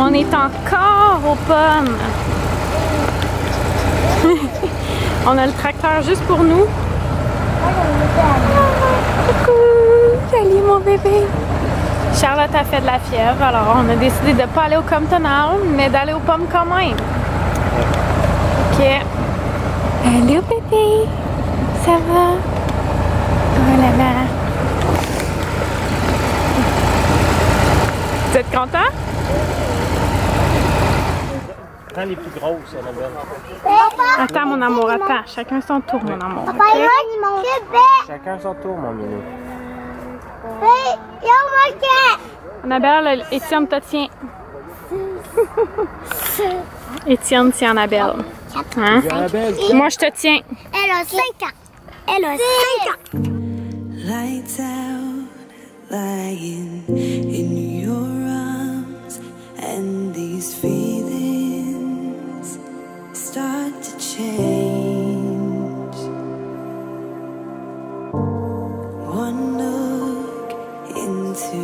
On est encore aux pommes. On a le tracteur juste pour nous. Coucou! Salut mon bébé! Charlotte a fait de la fièvre, alors on a décidé de ne pas aller au Compton Town, mais d'aller aux pommes quand même. Ok. Allô bébé! Ça va? Oh là là! Vous êtes content? Prends les plus grosses, Annabelle. Attends mon amour, attends. Chacun son tour mon amour. Papa, Okay? Chacun son tour, mon minou. Annabelle, Étienne te tient. Étienne tient Annabelle. Hein? Annabelle, Moi je te tiens. Elle a 5 ans. Elle a 5 ans. Lights out, lying in your arms, and these feelings start to change. One look into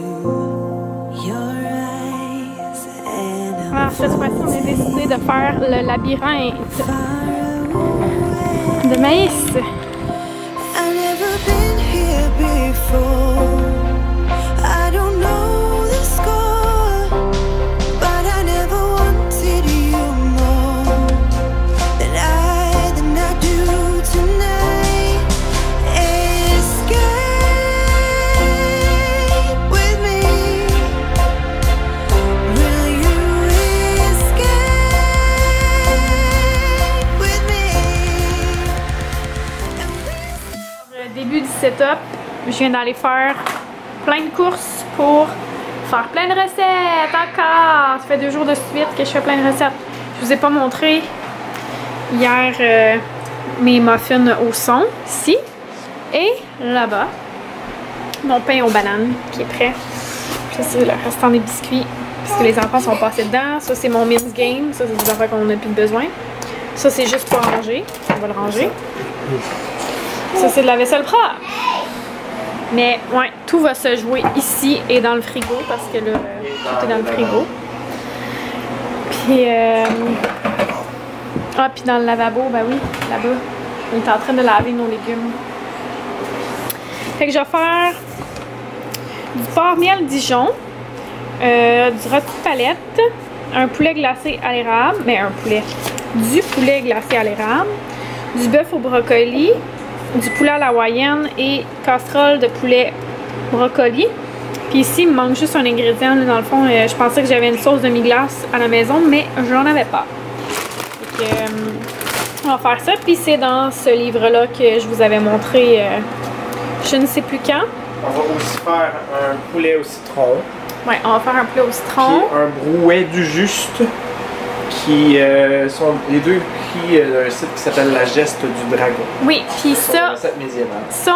your eyes, and I'm Alors cette fois-ci on a décidé de faire le labyrinthe far away. de maïs. I've never been here before. I don't know the score, but I never wanted you more than I do tonight. Escape with me. Will you escape with me? Début du setup, je viens d'aller faire plein de courses pour faire plein de recettes encore. Ça fait 2 jours de suite que je fais plein de recettes. Je vous ai pas montré hier mes muffins au son, ici, et là-bas, mon pain aux bananes qui est prêt. Ça c'est le restant des biscuits, puisque les enfants sont passés dedans. Ça c'est mon mince game, ça c'est des affaires qu'on n'a plus besoin. Ça c'est juste pour ranger, on va le ranger. Ça, c'est de la vaisselle propre. Mais, ouais, tout va se jouer ici et dans le frigo parce que là, tout est dans le frigo. Puis, ah, puis dans le lavabo, ben oui, là-bas. On est en train de laver nos légumes. Fait que je vais faire du porc miel Dijon, du rôti de palette, un poulet glacé à l'érable, mais du poulet glacé à l'érable, du bœuf au brocoli, du poulet à la hawaïenne et casserole de poulet brocoli. Puis ici, il me manque juste un ingrédient. Là, dans le fond, je pensais que j'avais une sauce demi-glace à la maison, mais j'en avais pas. Donc, on va faire ça. Puis c'est dans ce livre-là que je vous avais montré, je ne sais plus quand. on va aussi faire un poulet au citron. Ouais, on va faire un poulet au citron. Puis un brouet du juste. Qui sont les deux pris d'un site qui s'appelle La Geste du Dragon. Oui, puis ça,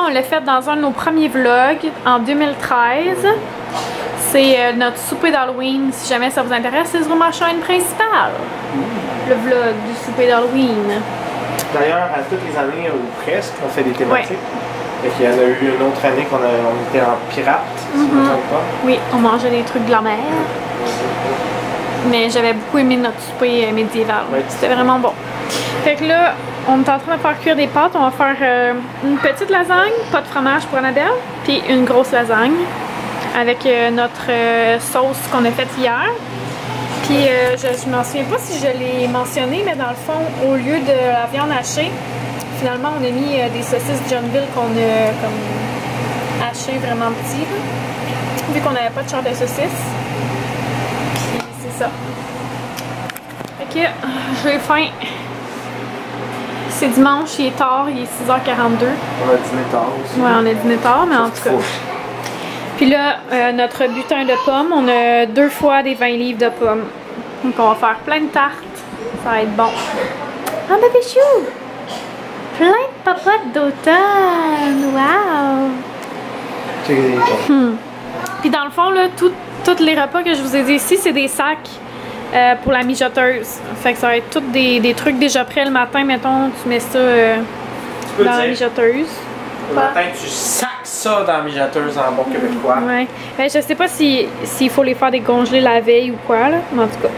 on l'a fait dans un de nos premiers vlogs en 2013. C'est notre souper d'Halloween, si jamais ça vous intéresse, c'est sur ma chaîne principale. Le vlog du souper d'Halloween. D'ailleurs, à toutes les années, ou presque, on fait des thématiques. Ouais. Il y en a eu une autre année qu'on était en pirate, si je ne me trompe pas. Oui, on mangeait des trucs de la mer. Mais j'avais beaucoup aimé notre souper médiéval. Ouais. C'était vraiment bon. Fait que là, on est en train de faire cuire des pâtes. On va faire une petite lasagne, pas de fromage pour Annabelle, puis une grosse lasagne avec notre sauce qu'on a faite hier. Puis je m'en souviens pas si je l'ai mentionné, mais dans le fond, au lieu de la viande hachée, finalement on a mis des saucisses Johnville qu'on a comme hachées vraiment petits, là, vu qu'on n'avait pas de chair de saucisse. Ça. Fait que j'ai faim. C'est dimanche, il est tard, il est 6h42. On a dîné tard aussi. Ouais, on a dîné tard, mais en tout cas. Puis là, notre butin de pommes, on a 2 fois des 20 livres de pommes. Donc on va faire plein de tartes. Ça va être bon. Ah, bébé chou! Plein de papotes d'automne! Wow! Puis dans le fond, là, tous les repas que je vous ai dit ici, c'est des sacs pour la mijoteuse. Fait que ça va être tous des trucs déjà prêts le matin. Mettons, tu mets ça dans la mijoteuse. Le matin, tu sacs ça dans la mijoteuse en bon québécois. Ouais. Ben, je sais pas s'il faut les faire décongeler la veille ou quoi, là. Mais en tout cas.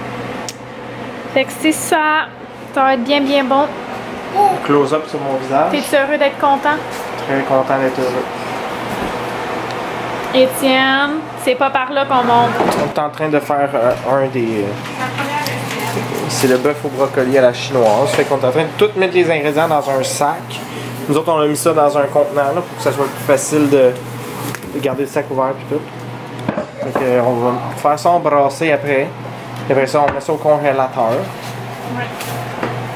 Fait que c'est ça. Ça va être bien, bien bon. Close-up sur mon visage. T'es-tu heureux d'être content? Très content d'être heureux. Étienne, c'est pas par là qu'on monte. On est en train de faire un des... La première recette. c'est le bœuf au brocoli à la chinoise. Fait qu'on est en train de tout mettre les ingrédients dans un sac. Nous autres, on a mis ça dans un contenant là, pour que ça soit plus facile de garder le sac ouvert et tout. Fait que, on va faire ça embrasser après. Et après ça, on met ça au congélateur. Ouais.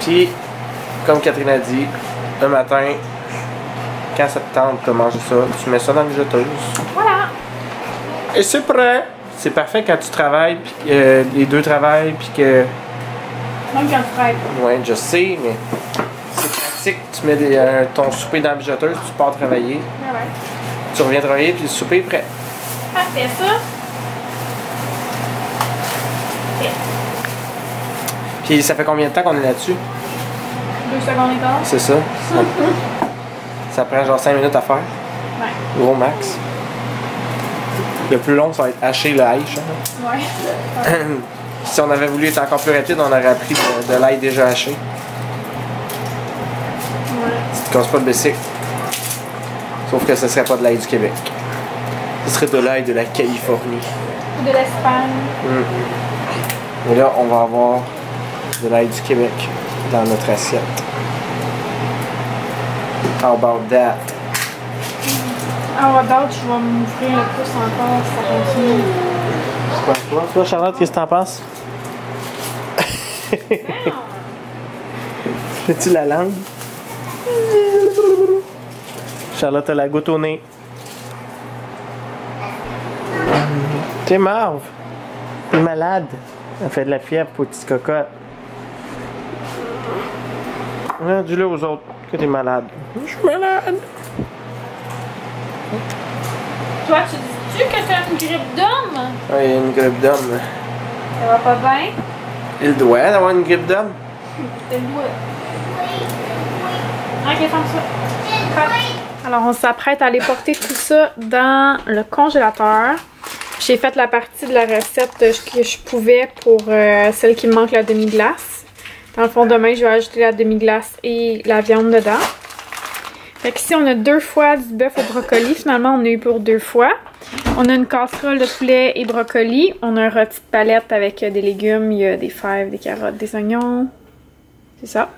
Puis, comme Catherine a dit, le matin, quand ça te tente de manger ça, tu mets ça dans la mijoteuse. Voilà. Et c'est prêt! C'est parfait quand tu travailles, puis les deux travaillent, puis que... Même quand tu travailles pas. Ouais, je sais, mais c'est pratique. Tu mets ton souper dans la mijoteuse, tu pars travailler. Ouais. Tu reviens travailler, puis le souper est prêt. Parfait, ça. Puis ça fait combien de temps qu'on est là-dessus? 2 secondes et quart. C'est ça? Ça prend genre 5 minutes à faire. Ouais. Gros max. Le plus long, ça va être hacher le hache. Hein? Ouais. Si on avait voulu être encore plus rapide, on aurait pris de l'ail déjà haché. Ouais. Tu te casses pas le bicycle. Sauf que ce serait pas de l'ail du Québec. Ce serait de l'ail de la Californie. Ou de l'Espagne. Et là, on va avoir de l'ail du Québec dans notre assiette. How about that? Ah, d'autres, je vais m'ouvrir le pouce encore si ça continue. C'est quoi toi? Toi, Charlotte, qu'est-ce que t'en penses? Fais-tu la langue? Charlotte a la goutte au nez. T'es Marve. T'es malade. Elle fait de la fièvre, petite cocotte. Dis-le aux autres que t'es malade. Je suis malade. Toi, tu dis-tu que t'as une grippe d'homme? Oui, il y a une grippe d'homme. Ça va pas bien? Il doit avoir une grippe d'homme. C'est le doigt. Ok, ferme ça. Alors, on s'apprête à aller porter tout ça dans le congélateur. J'ai fait la partie de la recette que je pouvais pour celle qui me manque la demi-glace. Dans le fond, demain, je vais ajouter la demi-glace et la viande dedans. Fait qu'ici, on a 2 fois du bœuf au brocoli. Finalement, on a eu pour 2 fois. On a une casserole de poulet et brocoli. On a un rôti de palette avec des légumes. Il y a des fèves, des carottes, des oignons. C'est ça.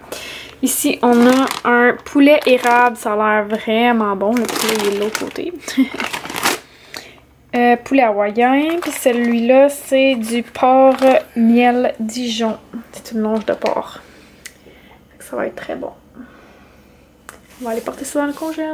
Ici, on a un poulet érable. Ça a l'air vraiment bon. Le poulet il est de l'autre côté. Poulet hawaïen. Puis celui-là, c'est du porc miel Dijon. C'est une longe de porc. Fait que ça va être très bon. On va aller porter ça dans le congèle.